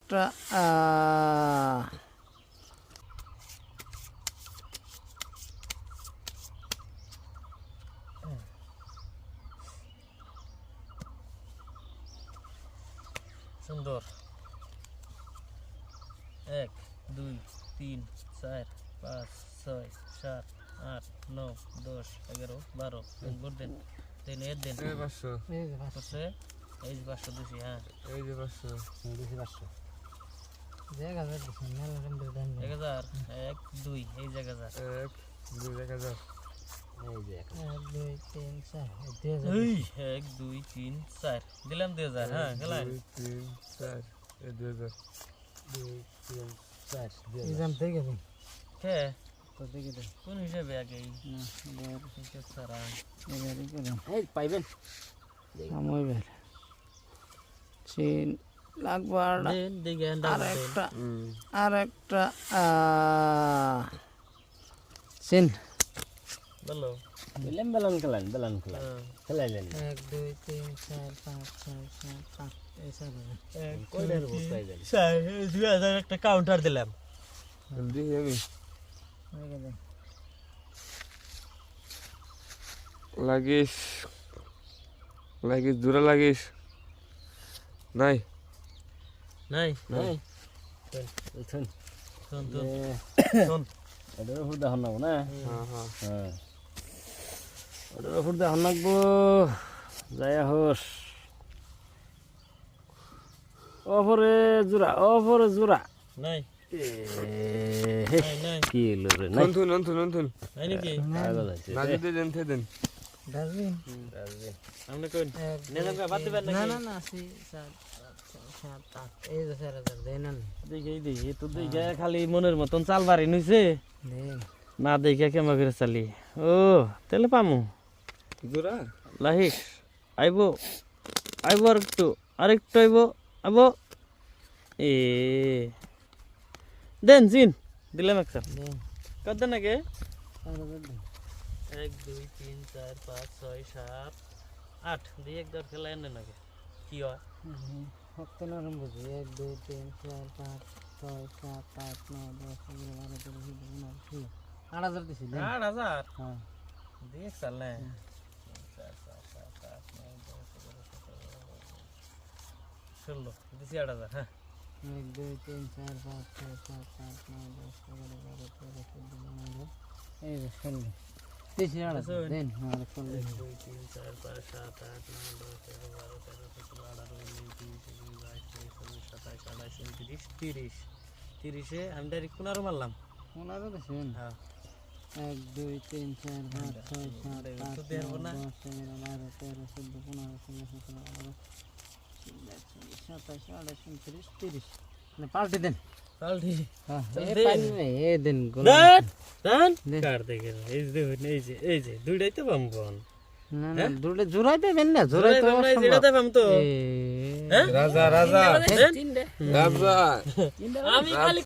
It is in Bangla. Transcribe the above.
আরেকটা সুন্দর 1 2 3 4 5 6 7 8 9 10 11 12 ভোট দেন দেন এর দেন এই 500 এই যে 500 করছে এই যে 500 দুশি হ্যাঁ এই যে 500 বেশি 500 জায়গা যাচ্ছে মেলা রকম দেন 1000 1 2 এই জায়গা যা 1 2 1000 এই যে 1 2 3 4 2000 এই 1 2 3 4 দিলাম 2000 হ্যাঁ গেলাম 2 3 4 এই 2000 2 3 4 এক্সাম থেকে দিন কে তো দেখে দেন কোন হিসাবে আগে না এবার হিসাব ছাড়া এবারে করেন এই পাইবেন সময় বের চিন লাগবে দেন দেখেন আরেকটা আরেকটা চিন বলো বললাম বেলন খেলেন খেলাইলেন 1 2 3 4 5 6 7 8 এই সাইড কয়টার ভোট পাইবেন 2000 একটা কাউন্টার দিলাম জলদি আমি দেখে দেন লাগিস দূরে লাগিস নাই নাই নাই শুন শুন শুন ওটার উপর দেখান নাগবো না হ্যাঁ হ্যাঁ হ্যাঁ ওটার উপর দেখান নাগবো যায়া হোস অপরে জোড়া নাই হে নাই নাই কি এলো রে নাই নন্থুন নাই নাকি পাগল হয়েছে না যদি দেন থে দেন ডাস্টবিন আমরা কোন নেন না বাদ দিবেন না নাকি না না 7 8 এই যে 4000 দেন না দেখি তো দেখে খালি মনের মতন চাল বাড়ি নইছে দেন না দেখে কেমন করে চালি ও তাহলে পামু জোড়া লাহিস আইবো আরেকটু আইবো এ দেন জিন দিলাম একটা দেন কত দেন নাকি 4000 দেন 1 2 3 4 5 6 7 8 দিয়ে একদর খেলা এনে নাকি কি হয় হপ্তা নরম বুঝি 1 2 3 4 5 6 7 8 9 10 11 12 13 14 15 16 8000 দিছি দেন 8000 হ্যাঁ দেখ চালনে 16 দিছি 8000 হ্যাঁ 1 2 3 4 5 6 7 8 9 10 11 12 13 14 15 এই যে 16 দিছি 8000 দেন হ্যাঁ 16 1 2 3 4 5 7 8 9 10 11 12 13 14 15 16 17 18 19 20 30 এ আমি ডাইরেক্ট 15 মারলাম 15 দিছেন হ্যাঁ 1 2 3 4 5 6 7 8 তো দেব না 10 11 12 13 14 15 16 17 18 27 30 না পাল্টে দেন পাল্টি হ্যাঁ চল এই দেন। পানি নাই এ দেন দান দান দে। কার দেখে এই যে দুইটাই তো পামবন না না দুলে জোড়াই দেবেন না জোড়াই জোড়াই তো পাম নাই যেটাতে পাম তো হ্যাঁ রাজা তিনটে রাজা আমি খালি